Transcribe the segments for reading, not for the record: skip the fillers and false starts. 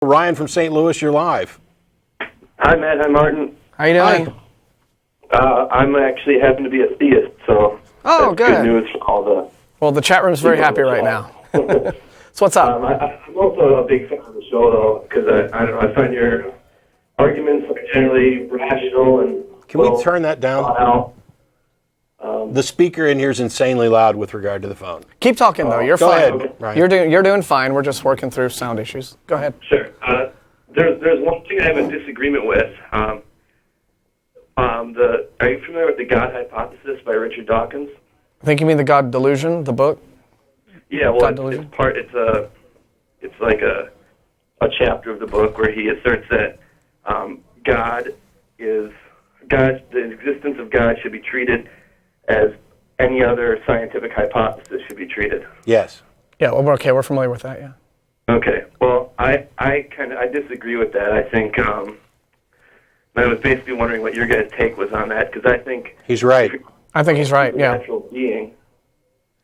Ryan from St. Louis, you're live. Hi, Matt. Hi, Martin. How you doing? I'm actually happen to be a theist, so Oh, that's good. news for all the... Well, the chat room's very happy right now. So what's up? I'm also a big fan of the show, though, because I don't know, I find your arguments are generally rational and... Can we turn that down? The speaker in here is insanely loud with regard to the phone. Keep talking, though. You're Go fine. ahead, Ryan. You're doing fine. We're just working through sound issues. Go ahead. Sure. There's one thing I have a disagreement with. Are you familiar with the God hypothesis by Richard Dawkins? I think you mean the God Delusion, the book? Yeah, well, God Delusion? it's like a chapter of the book where he asserts that the existence of God should be treated as any other scientific hypothesis should be treated. Yes. Yeah, well, we're familiar with that, yeah. Okay. Well, I disagree with that. I think I was basically wondering what your guys' take was on that, because I think He's right. I think he's right, yeah. Natural being.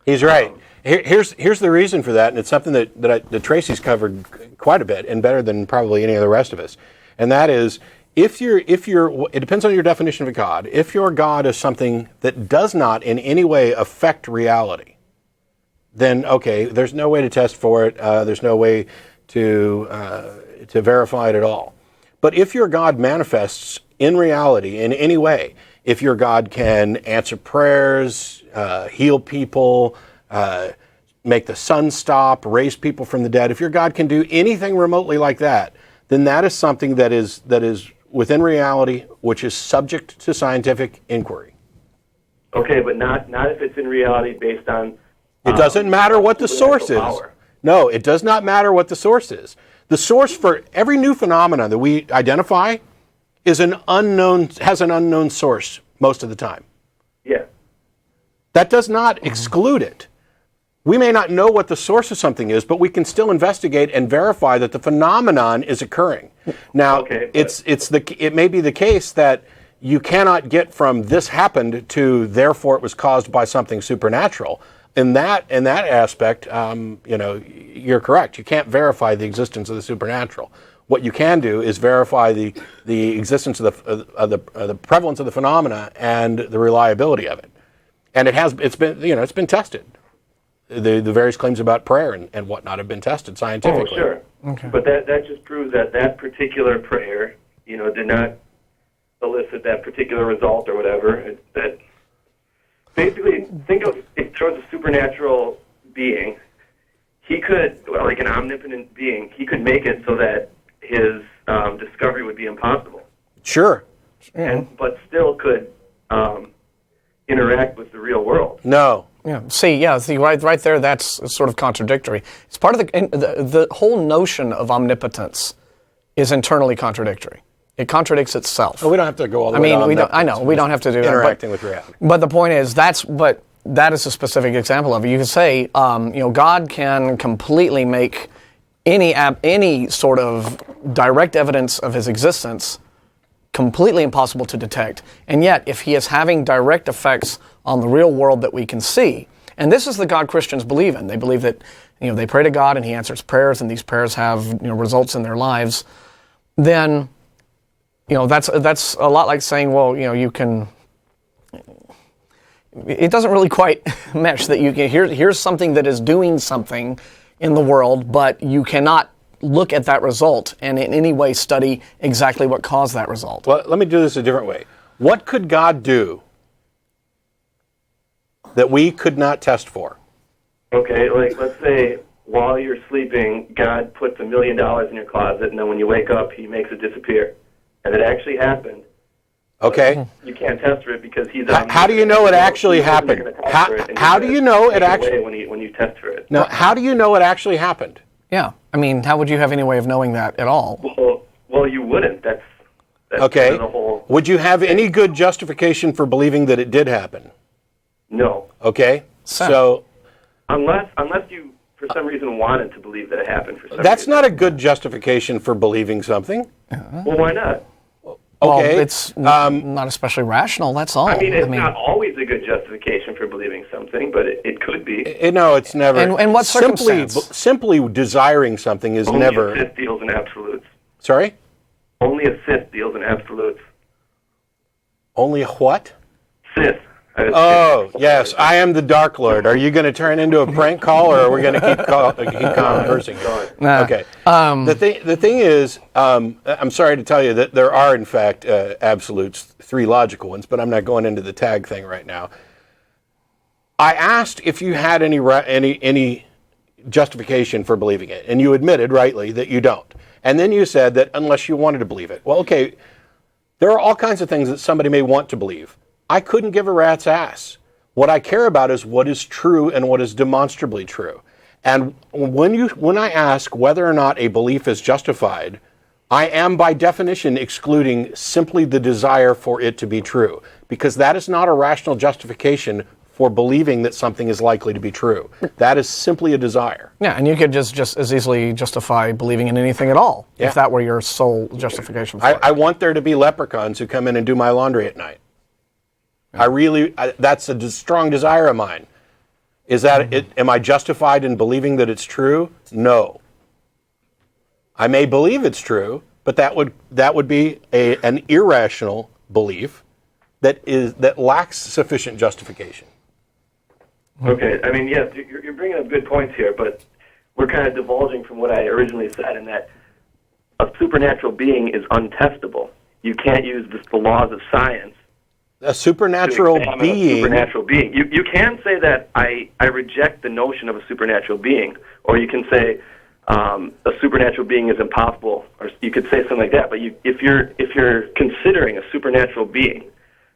He's right. Here's the reason for that, and it's something that Tracy's covered quite a bit, and better than probably any of the rest of us. And that is, it depends on your definition of a God. If your God is something that does not in any way affect reality, then okay, there's no way to test for it. There's no way to verify it at all. But if your God manifests in reality in any way, if your God can answer prayers, heal people, make the sun stop, raise people from the dead, if your God can do anything remotely like that, then that is something that is within reality, which is subject to scientific inquiry. Okay, but not if it's in reality based on... It doesn't matter what the source is. Power. No, it does not matter what the source is. The source for every new phenomenon that we identify has an unknown source most of the time. Yeah. That does not exclude it. We may not know what the source of something is, but we can still investigate and verify that the phenomenon is occurring. Now, Okay, it may be the case that you cannot get from this happened to therefore it was caused by something supernatural. In that aspect, you're correct. You can't verify the existence of the supernatural. What you can do is verify the existence of the prevalence of the phenomena and the reliability of it. And it's been tested. The various claims about prayer and whatnot have been tested scientifically. Oh, sure. Okay. But that just proves that particular prayer, did not elicit that particular result or whatever. That basically, think of if there was a supernatural being, he could, like an omnipotent being, he could make it so that his discovery would be impossible. Sure. But still could interact with the real world. No. Yeah. See, right there, that's sort of contradictory. It's part of the whole notion of omnipotence is internally contradictory. It contradicts itself. Well, we don't have to go all the way on. I know we don't have to do that. Interacting with reality. But the point is, that is a specific example of it. You can say, God can completely make any sort of direct evidence of his existence completely impossible to detect. And yet, if he is having direct effects on the real world that we can see, and this is the God Christians believe in. They believe that, they pray to God and he answers prayers, and these prayers have, results in their lives. Then, that's a lot like saying, well, you can. It doesn't really quite mesh that you can. Here's something that is doing something in the world, but you cannot look at that result and in any way study exactly what caused that result. Well, let me do this a different way. What could God do that we could not test for? Okay, like let's say while you're sleeping, God puts $1 million in your closet, and then when you wake up, he makes it disappear. And it actually happened. Okay. You can't test for it because he's... How do you know it actually happened? How do you know it actually... When you test for it. Now, how do you know it actually happened? Yeah. How would you have any way of knowing that at all? Well, you wouldn't. That's okay. The whole... Would you have any good justification for believing that it did happen? No. Okay. So unless you, for some reason, wanted to believe that it happened for some reason. That's not a good justification for believing something. Well, why not? Well, Okay. it's not especially rational, that's all. I mean, it's not always a good justification for believing something, but it could be. No, it's never. In what circumstance? Simply desiring something is Only never. a Sith deals in absolutes. Sorry? Only a Sith deals in absolutes. Only a what? Sith. Oh, yes, I am the Dark Lord. Are you going to turn into a prank call, or are we going to keep conversing? Nah. Okay. The thing is, I'm sorry to tell you that there are, in fact, absolutes, 3 logical ones, but I'm not going into the tag thing right now. I asked if you had any justification for believing it, and you admitted rightly that you don't. And then you said that unless you wanted to believe it. Well, okay, there are all kinds of things that somebody may want to believe. I couldn't give a rat's ass. What I care about is what is true and what is demonstrably true. And when I ask whether or not a belief is justified, I am by definition excluding simply the desire for it to be true, because that is not a rational justification for believing that something is likely to be true. That is simply a desire. Yeah, and you could just as easily justify believing in anything at all, Yeah. if that were your sole justification for it. I want there to be leprechauns who come in and do my laundry at night. That's a strong desire of mine. Is that it? Am I justified in believing that it's true? No. I may believe it's true, but that would be an irrational belief that lacks sufficient justification. Okay, I mean, yes, you're bringing up good points here, but we're kind of divulging from what I originally said, in that a supernatural being is untestable. You can't use the laws of science. A supernatural being. You can say that I reject the notion of a supernatural being, or you can say a supernatural being is impossible, or you could say something like that. But if you're considering a supernatural being,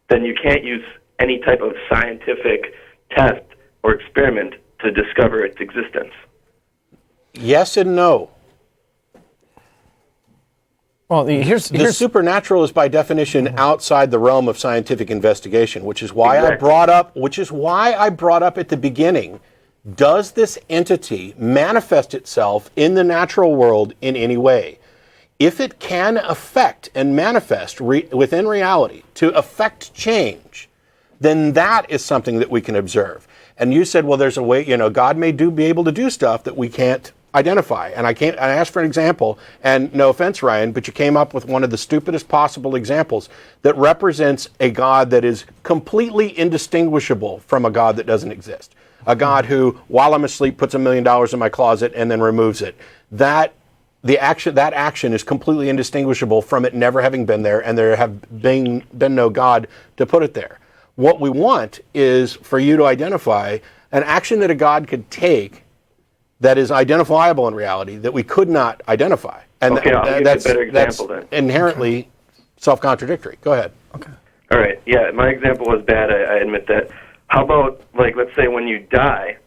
then you can't use any type of scientific test or experiment to discover its existence. Yes and no. Well, here's The supernatural is by definition outside the realm of scientific investigation, which is why Exactly. I brought up at the beginning, does this entity manifest itself in the natural world in any way? If it can affect and manifest within reality to affect change, then that is something that we can observe. And you said, well, there's a way, God may be able to do stuff that we can't identify. And I asked for an example, and no offense, Ryan, but you came up with one of the stupidest possible examples that represents a God that is completely indistinguishable from a God that doesn't exist. A God who, while I'm asleep, puts $1 million in my closet and then removes it. That action is completely indistinguishable from it never having been there, and there have been no God to put it there. What we want is for you to identify an action that a God could take that is identifiable in reality that we could not identify. And Okay, I'll give you a better example then. Inherently self-contradictory. Go ahead. Okay. All right, yeah, my example was bad, I admit that. How about, let's say when you die,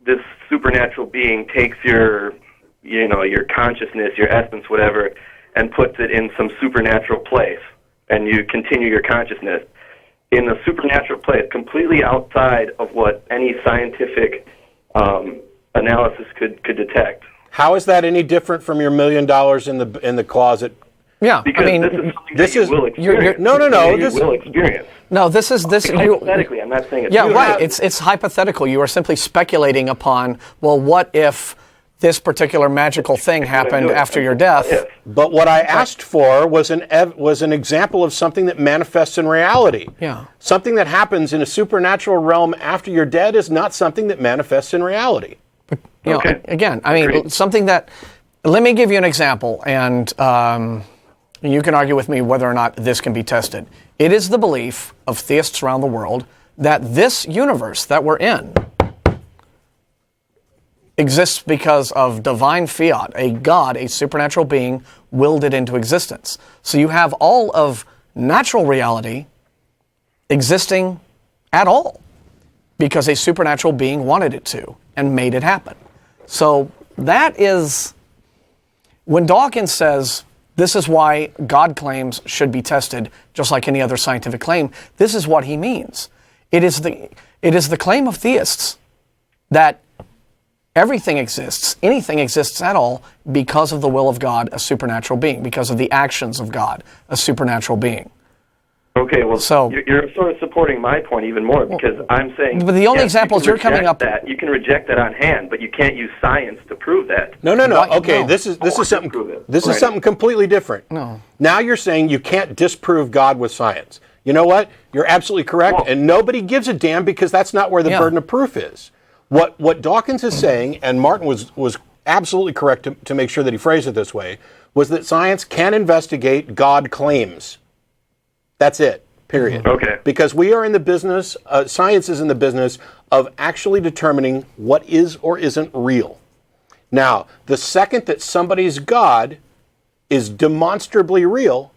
this supernatural being takes your consciousness, your essence, whatever, and puts it in some supernatural place, and you continue your consciousness in a supernatural place, completely outside of what any scientific analysis could detect. How is that any different from your $1 million in the closet? Yeah, Because this is something that you will experience. No. You will experience. No, this. Hypothetically, I'm not saying it's Yeah, true. right. It's hypothetical. You are simply speculating upon, well, what if this particular magical thing happened after your death? But what I asked for was an example of something that manifests in reality. Yeah. Something that happens in a supernatural realm after you're dead is not something that manifests in reality. Okay. Again, I mean, Agreed. something that. Let me give you an example, and you can argue with me whether or not this can be tested. It is the belief of theists around the world that this universe that we're in exists because of divine fiat. A God, a supernatural being, willed it into existence. So you have all of natural reality existing at all because a supernatural being wanted it to and made it happen. So that is, when Dawkins says, this is why God claims should be tested, just like any other scientific claim, this is what he means. It is the claim of theists that Everything exists, anything exists at all because of the will of God, a supernatural being, because of the actions of God, a supernatural being. Okay, well, So- you're sort of supporting my point even more, because I'm saying... But the only yes, examples you can you're coming reject up- that. You can reject that on hand, but you can't use science to prove that. No. Okay, No. this is something. Prove it. This is Right. something completely different. No. Now you're saying you can't disprove God with science. You know what? You're absolutely correct, Well- and nobody gives a damn because that's not where the Yeah. burden of proof is. What Dawkins is saying, and Martin was absolutely correct to make sure that he phrased it this way, was that science can investigate God claims. That's it. Period. Okay. Because we are in the business, science is in the business of actually determining what is or isn't real. Now, the second that somebody's God is demonstrably real,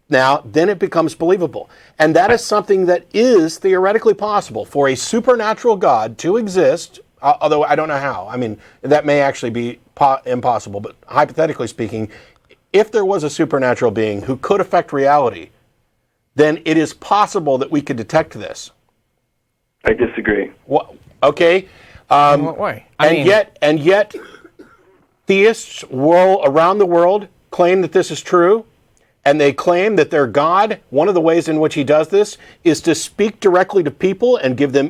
now, then it becomes believable. And that is something that is theoretically possible for a supernatural God to exist, although I don't know how. I mean, that may actually be impossible, but hypothetically speaking, if there was a supernatural being who could affect reality, then it is possible that we could detect this. I disagree. Okay? In what way? And yet, theists around the world claim that this is true, and they claim that their God, one of the ways in which he does this, is to speak directly to people and give them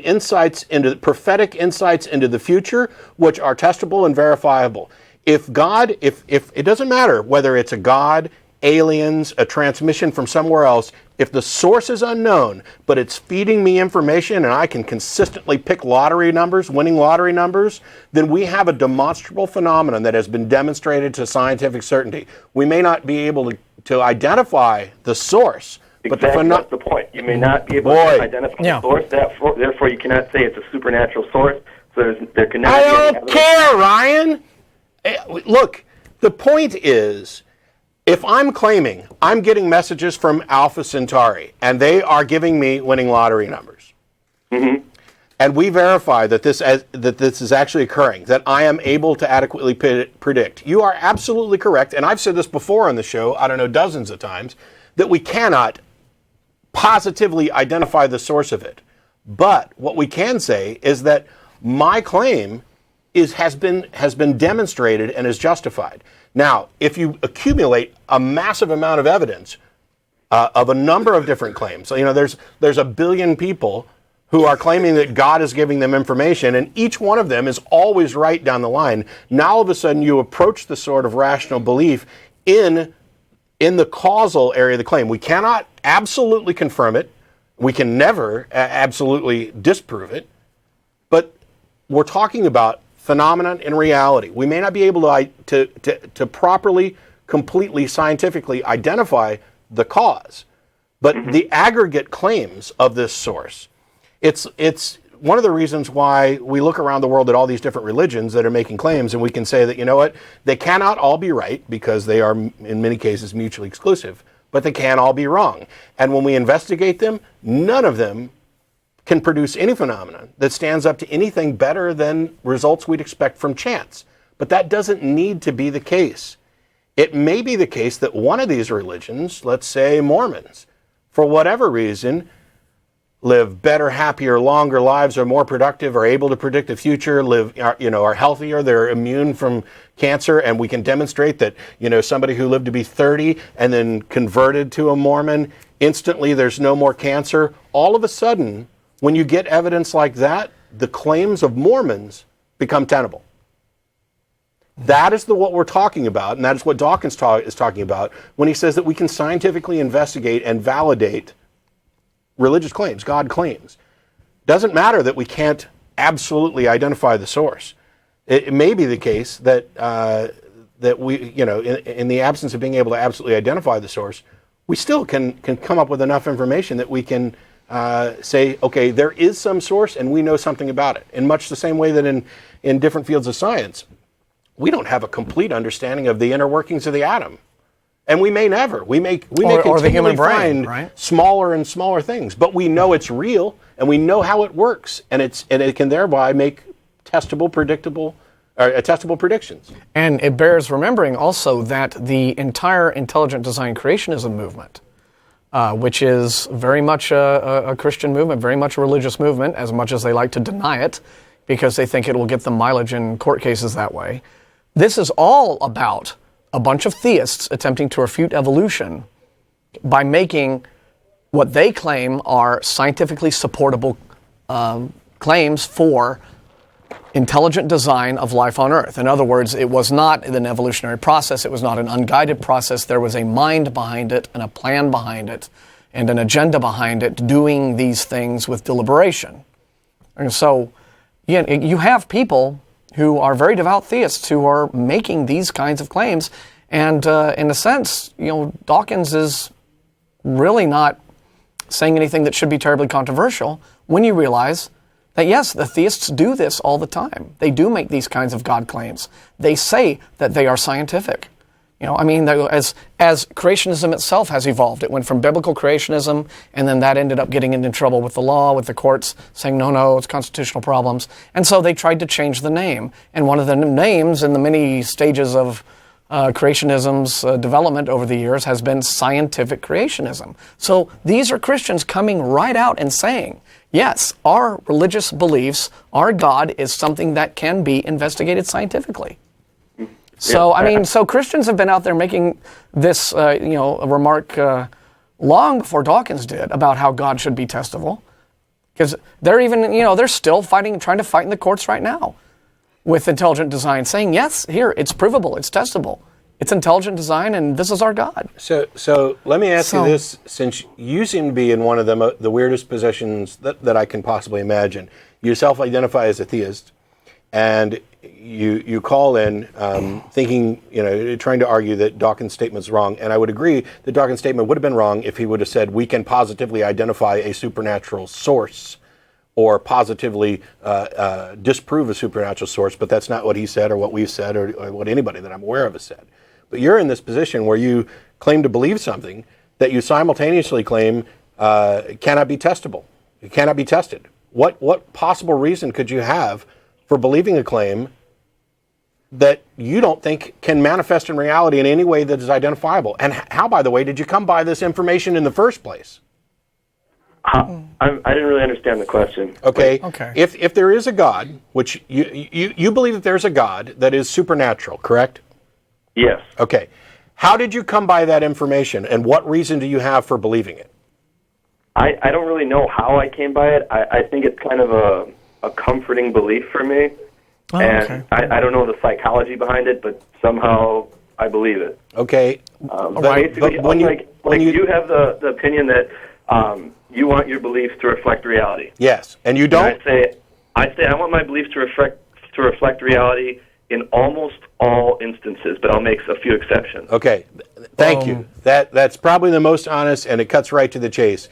prophetic insights into the future, which are testable and verifiable. If it doesn't matter whether it's a God, aliens, a transmission from somewhere else, if the source is unknown, but it's feeding me information and I can consistently pick winning lottery numbers, then we have a demonstrable phenomenon that has been demonstrated to scientific certainty. We may not be able to identify the source, but That's the point. You may not be able to identify the source, therefore you cannot say it's a supernatural source, so there can never be I any don't evidence. care, Ryan! Look, the point is, if I'm claiming I'm getting messages from Alpha Centauri and they are giving me winning lottery numbers, and we verify that this is actually occurring, that I am able to adequately predict, you are absolutely correct, and I've said this before on the show, I don't know, dozens of times, that we cannot positively identify the source of it. But what we can say is that my claim has been demonstrated and is justified. Now, if you accumulate a massive amount of evidence of a number of different claims, so, there's a billion people who are claiming that God is giving them information, and each one of them is always right down the line. Now, all of a sudden, you approach the sort of rational belief in the causal area of the claim. We cannot absolutely confirm it. We can never absolutely disprove it. But we're talking about phenomenon in reality. We may not be able to properly, completely, scientifically identify the cause, but the aggregate claims of this source. It's one of the reasons why we look around the world at all these different religions that are making claims, and we can say that, you know what, they cannot all be right because they are, in many cases, mutually exclusive, but they can all be wrong. And when we investigate them, none of them can produce any phenomenon that stands up to anything better than results we'd expect from chance. But that doesn't need to be the case. It may be the case that one of these religions, let's say Mormons, for whatever reason, live better, happier, longer lives, are more productive, are able to predict the future, are healthier, they're immune from cancer, and we can demonstrate that, somebody who lived to be 30 and then converted to a Mormon, instantly there's no more cancer. All of a sudden, when you get evidence like that, the claims of Mormons become tenable. That is what we're talking about, and that is what Dawkins is talking about when he says that we can scientifically investigate and validate religious claims, God claims. Doesn't matter that we can't absolutely identify the source. It may be the case that we, in the absence of being able to absolutely identify the source, we still can come up with enough information that we can say, okay, there is some source and we know something about it. In much the same way that in different fields of science, we don't have a complete understanding of the inner workings of the atom. And we may never. We may continually the human brain, find right? smaller and smaller things, but we know it's real and we know how it works, and it can thereby make testable predictions. And it bears remembering also that the entire intelligent design creationism movement, which is very much a Christian movement, very much a religious movement, as much as they like to deny it, because they think it will get them mileage in court cases that way. This is all about a bunch of theists attempting to refute evolution by making what they claim are scientifically supportable claims for intelligent design of life on Earth. In other words, it was not an evolutionary process. It was not an unguided process. There was a mind behind it and a plan behind it and an agenda behind it doing these things with deliberation. And so you have people who are very devout theists who are making these kinds of claims. And in a sense, Dawkins is really not saying anything that should be terribly controversial when you realize that, yes, the theists do this all the time. They do make these kinds of God claims. They say that they are scientific. As creationism itself has evolved, it went from biblical creationism, and then that ended up getting into trouble with the law, with the courts saying, no, it's constitutional problems. And so they tried to change the name. And one of the names in the many stages of creationism's development over the years has been scientific creationism. So these are Christians coming right out and saying, yes, our religious beliefs, our God is something that can be investigated scientifically. So, so Christians have been out there making this, a remark long before Dawkins did about how God should be testable. Because they're even, they're still trying to fight in the courts right now with intelligent design, saying, yes, here, it's provable, it's testable. It's intelligent design, and this is our God. So let me ask you this, since you seem to be in one of the weirdest positions that I can possibly imagine. You self-identify as a theist, and you call in thinking, trying to argue that Dawkins' statement's wrong, and I would agree that Dawkins' statement would have been wrong if he would have said, we can positively identify a supernatural source, or positively disprove a supernatural source, but that's not what he said or what we've said or what anybody that I'm aware of has said. But you're in this position where you claim to believe something that you simultaneously claim cannot be testable. It cannot be tested. What possible reason could you have for believing a claim that you don't think can manifest in reality in any way that is identifiable? And how, by the way, did you come by this information in the first place? I didn't really understand the question. Okay. If there is a God, which you believe that there's a God that is supernatural, correct? Yes. Okay. How did you come by that information, and what reason do you have for believing it? I don't really know how I came by it. I think it's kind of a comforting belief for me. And I don't know the psychology behind it, but somehow I believe it. Okay. Basically, you have the opinion that you want your beliefs to reflect reality. Yes, and you don't. And I say I want my beliefs to reflect reality in almost all instances, but I'll make a few exceptions. Okay, thank you. That's probably the most honest, and it cuts right to the chase.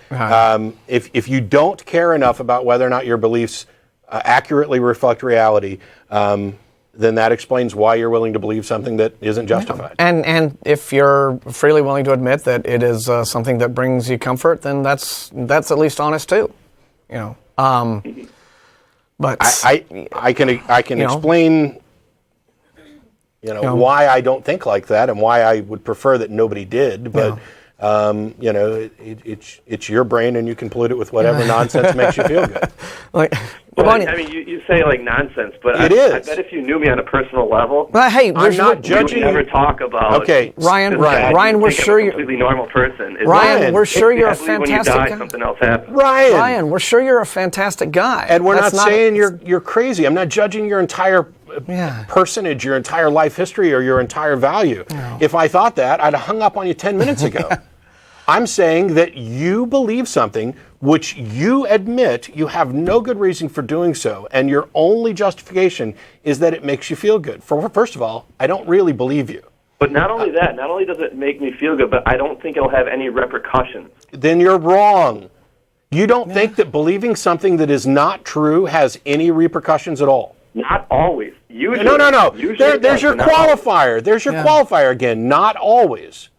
If you don't care enough about whether or not your beliefs accurately reflect reality, then that explains why you're willing to believe something that isn't justified. And if you're freely willing to admit that it is something that brings you comfort, then that's at least honest too. But I can explain why I don't think like that and why I would prefer that nobody did, but it's your brain, and you can pollute it with whatever nonsense makes you feel good. You say nonsense, but it is. I bet if you knew me on a personal level, hey, I'm not judging. We would never talk about. Okay, Ryan, we're sure you're a completely normal person. Ryan, we're sure you're a fantastic guy. guy. Something else happens. Ryan, we're sure you're a fantastic guy. And we're not saying you're crazy. I'm not judging your entire personage, your entire life history, or your entire value. No. If I thought that, I'd have hung up on you 10 minutes ago. I'm saying that you believe something which you admit you have no good reason for doing so, and your only justification is that it makes you feel good. First of all, I don't really believe you. But not only that, not only does it make me feel good, but I don't think it'll have any repercussions. Then you're wrong. You don't think that believing something that is not true has any repercussions at all? Not always. Usually. No. There's your qualifier. There's your qualifier again. Not always.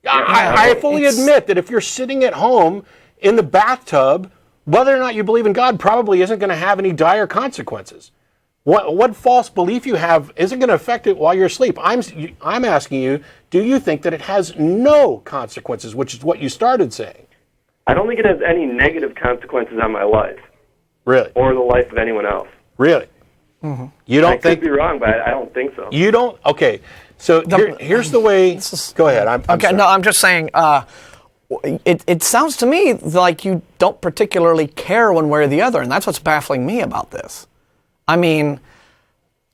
I fully admit that if you're sitting at home in the bathtub, whether or not you believe in God probably isn't going to have any dire consequences. What false belief you have isn't going to affect it while you're asleep. I'm asking you, do you think that it has no consequences, which is what you started saying? I don't think it has any negative consequences on my life. Really? Or the life of anyone else. Really? You don't I think? could be wrong, but I don't think so. You don't? Okay. So here's the way. Go ahead. I'm Okay, sorry. no, I'm just saying. It sounds to me like you don't particularly care one way or the other, and that's what's baffling me about this. I mean,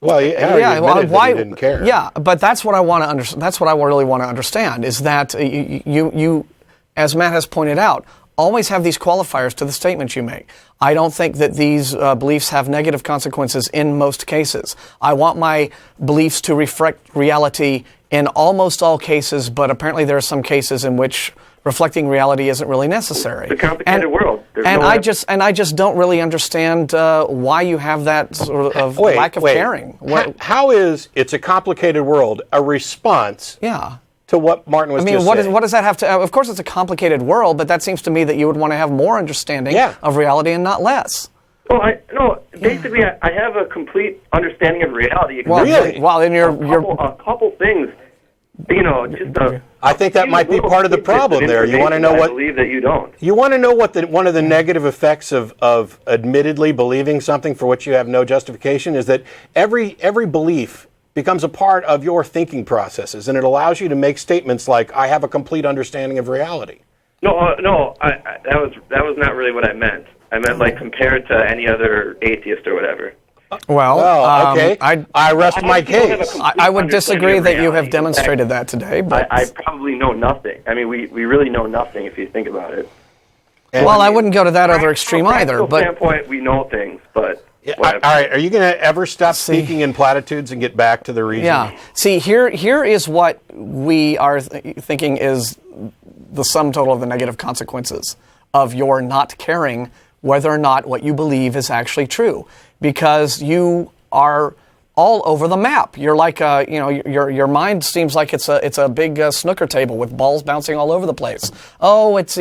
Well, you admitted that you didn't care. Yeah, but that's what I want to understand. That's what I really want to understand is that you, as Matt has pointed out, always have these qualifiers to the statements you make. I don't think that these beliefs have negative consequences in most cases. I want my beliefs to reflect reality in almost all cases, but apparently there are some cases in which reflecting reality isn't really necessary. It's a complicated world. I just don't really understand why you have that sort of lack of caring. How is "it's a complicated world" a response? Yeah. To what Martin was just saying? What does that have to? Of course, it's a complicated world, but that seems to me that you would want to have more understanding of reality and not less. Well, basically, I have a complete understanding of reality. Well, really? Well, in a couple things, just I think that might be part of the problem there. You want to know I what? believe that you don't. You want to know what one of the negative effects of admittedly believing something for which you have no justification is that every belief becomes a part of your thinking processes, and it allows you to make statements like, "I have a complete understanding of reality." No, that was not really what I meant. I meant like compared to any other atheist or whatever. Well, okay. I rest my case. I would disagree that you have demonstrated that today. But I probably know nothing. I mean, we really know nothing if you think about it. Well, I wouldn't go to that other extreme either. From a But standpoint, we know things, but. All right, are you going to ever stop speaking in platitudes and get back to the reason? Yeah. See, here is what we are thinking is the sum total of the negative consequences of your not caring whether or not what you believe is actually true, because you are all over the map. You're like your mind seems like it's a big snooker table with balls bouncing all over the place. Oh, it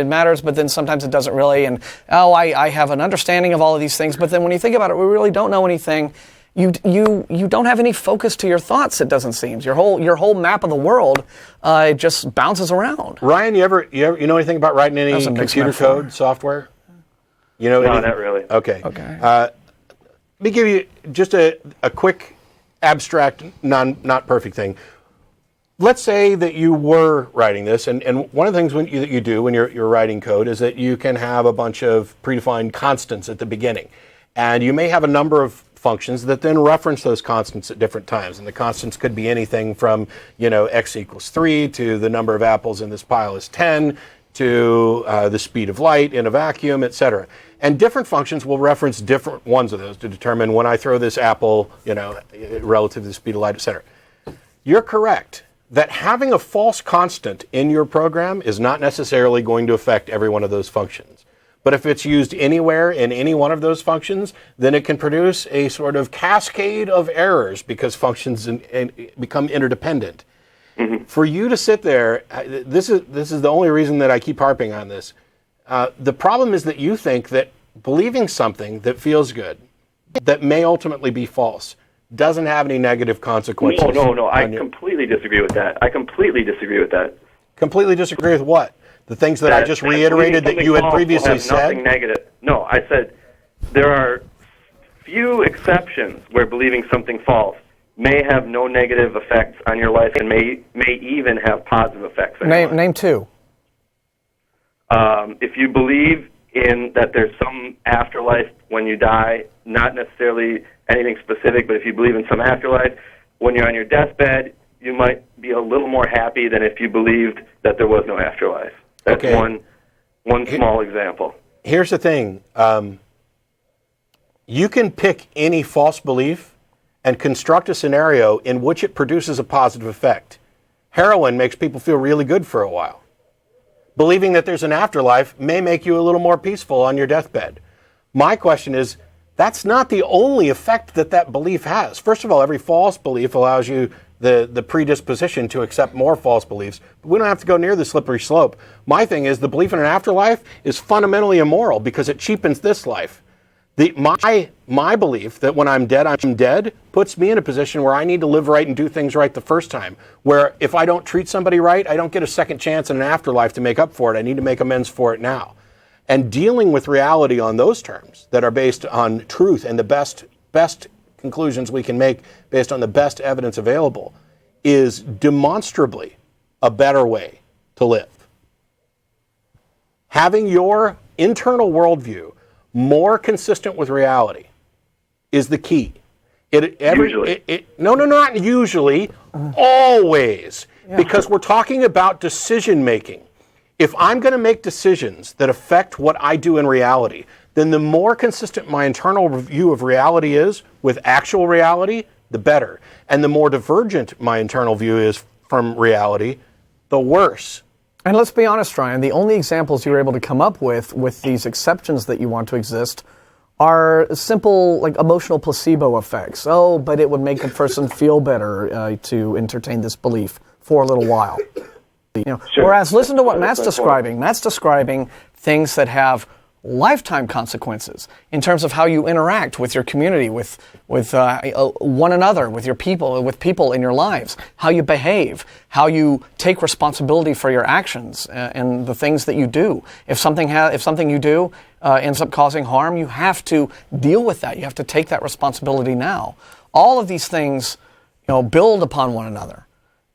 matters, but then sometimes it doesn't really. And I have an understanding of all of these things, but then when you think about it, we really don't know anything. You don't have any focus to your thoughts. It doesn't seem your whole map of the world just bounces around. Ryan, you know anything about writing any computer code software? No, not really. Okay. Let me give you just a quick, abstract, not perfect thing. Let's say that you were writing this, and one of the things that you do when you're writing code is that you can have a bunch of predefined constants at the beginning. And you may have a number of functions that then reference those constants at different times. And the constants could be anything from, x equals 3 to the number of apples in this pile is 10 to the speed of light in a vacuum, etc. And different functions will reference different ones of those to determine when I throw this apple, relative to the speed of light, etc. You're correct that having a false constant in your program is not necessarily going to affect every one of those functions. But if it's used anywhere in any one of those functions, then it can produce a sort of cascade of errors because functions become interdependent. Mm-hmm. For you to sit there, this is the only reason that I keep harping on this. The problem is that you think that believing something that feels good, that may ultimately be false, doesn't have any negative consequences. No. I completely disagree with that. Completely disagree with what? The things that I just reiterated that you had previously said? Nothing negative. No, I said there are few exceptions where believing something false may have no negative effects on your life and may even have positive effects on your life. Name two. If you believe in that there's some afterlife when you die, not necessarily anything specific, but if you believe in some afterlife, when you're on your deathbed, you might be a little more happy than if you believed that there was no afterlife. That's one small example. Here's the thing. You can pick any false belief and construct a scenario in which it produces a positive effect. Heroin makes people feel really good for a while. Believing that there's an afterlife may make you a little more peaceful on your deathbed. My question is, that's not the only effect that belief has. First of all, every false belief allows you the predisposition to accept more false beliefs. But we don't have to go near the slippery slope. My thing is the belief in an afterlife is fundamentally immoral because it cheapens this life. My belief that when I'm dead puts me in a position where I need to live right and do things right the first time. Where if I don't treat somebody right, I don't get a second chance in an afterlife to make up for it. I need to make amends for it now. And dealing with reality on those terms that are based on truth and the best conclusions we can make based on the best evidence available is demonstrably a better way to live. Having your internal worldview more consistent with reality is the key. Not usually, always. Yeah. Because we're talking about decision making. If I'm going to make decisions that affect what I do in reality, then the more consistent my internal view of reality is with actual reality, the better. And the more divergent my internal view is from reality, the worse. And let's be honest, Ryan, the only examples you're able to come up with these exceptions that you want to exist are simple, like emotional placebo effects. Oh, but it would make a person feel better to entertain this belief for a little while. Sure. Whereas, listen to what Matt's describing. Matt's describing things that have lifetime consequences in terms of how you interact with your community, with one another, with people in your lives, how you behave, how you take responsibility for your actions and the things that you do. If something you do ends up causing harm, you have to deal with that. You have to take that responsibility now. All of these things, build upon one another.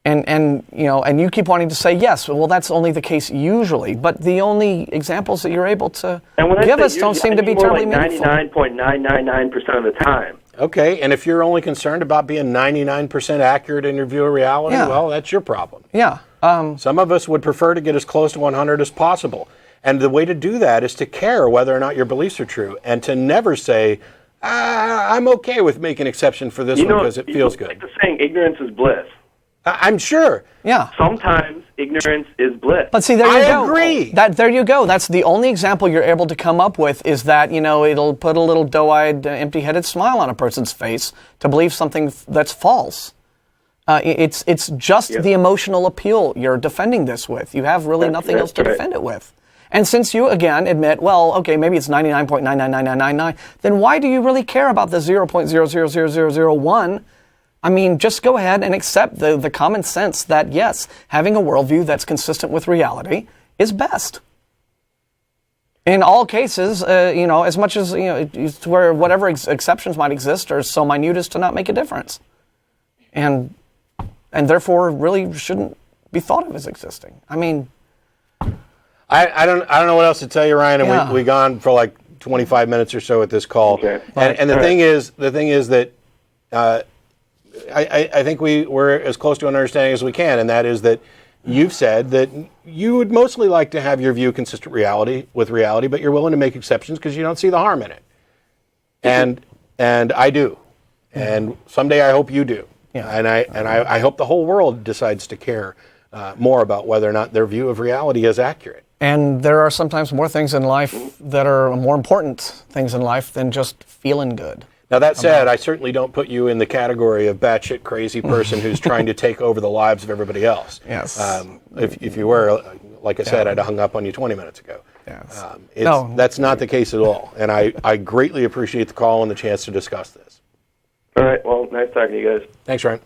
And you keep wanting to say, yes, well, that's only the case usually, but the only examples that you're able to give us don't seem to be terribly meaningful. 99.999% of the time. Okay, and if you're only concerned about being 99% accurate in your view of reality, well, that's your problem. Yeah. Some of us would prefer to get as close to 100 as possible. And the way to do that is to care whether or not your beliefs are true, and to never say, I'm okay with making an exception for this one because it feels good. Like the saying, ignorance is bliss. I'm sure. Yeah. Sometimes ignorance is bliss. But see, there you go. I agree. There you go. That's the only example you're able to come up with is that, it'll put a little doe-eyed, empty-headed smile on a person's face to believe something that's false. It's just the emotional appeal you're defending this with. You have really nothing else to defend it with. And since you, again, admit, well, okay, maybe it's 99.99999, then why do you really care about the 0.000001? I mean, just go ahead and accept the common sense that, yes, having a worldview that's consistent with reality is best. In all cases, as much as, it's where whatever exceptions might exist are so minute as to not make a difference. And therefore really shouldn't be thought of as existing. I mean... I don't know what else to tell you, Ryan, and we've gone for like 25 minutes or so at this call. Okay. And the thing is that I think we're as close to an understanding as we can, and that is that you've said that you would mostly like to have your view consistent with reality, but you're willing to make exceptions because you don't see the harm in it. And I do. And someday I hope you do. Yeah. And I hope the whole world decides to care more about whether or not their view of reality is accurate. And there are sometimes more things in life that are more important things in life than just feeling good. Now, that said, I certainly don't put you in the category of batshit crazy person who's trying to take over the lives of everybody else. Yes. If you were, like I said, I'd have hung up on you 20 minutes ago. Yes. That's not the case at all. And I greatly appreciate the call and the chance to discuss this. All right. Well, nice talking to you guys. Thanks, Ryan.